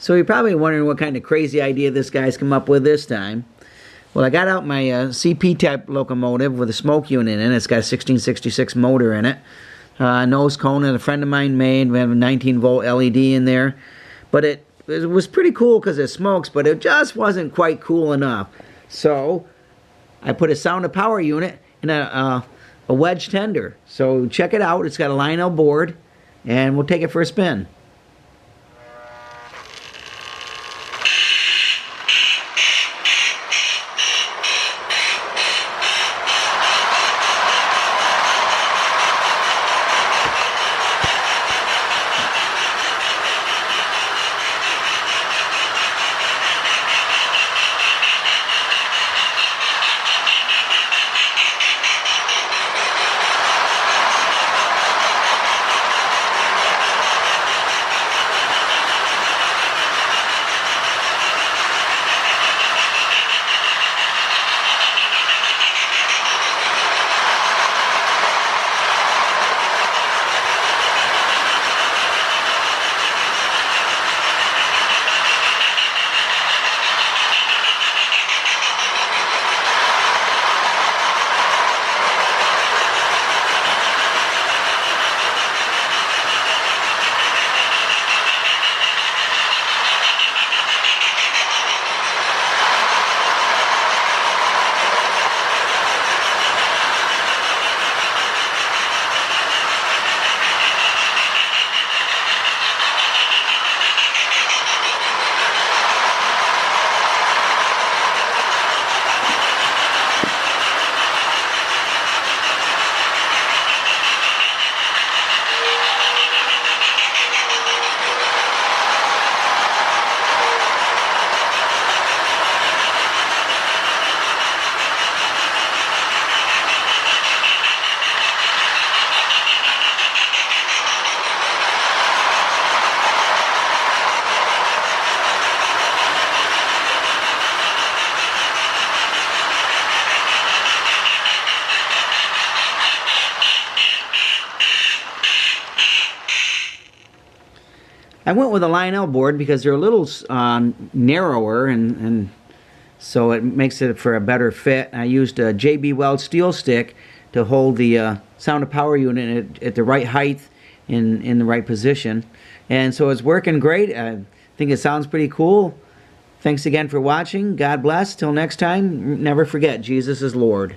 So you're probably wondering what kind of crazy idea this guy's come up with this time. Well, I got out my CP type locomotive with a smoke unit in it. It's got a 1666 motor in it. Nose cone that a friend of mine made. We have a 19-volt LED in there. But it was pretty cool because it smokes, but it just wasn't quite cool enough. So I put a sound of power unit in a wedge tender. So check it out. It's got a Lionel board, and we'll take it for a spin. I went with a Lionel board because they're a little narrower, and so it makes it for a better fit. I used a JB Weld steel stick to hold the sound of power unit at the right height in the right position. And so it's working great. I think it sounds pretty cool. Thanks again for watching. God bless. Till next time, never forget, Jesus is Lord.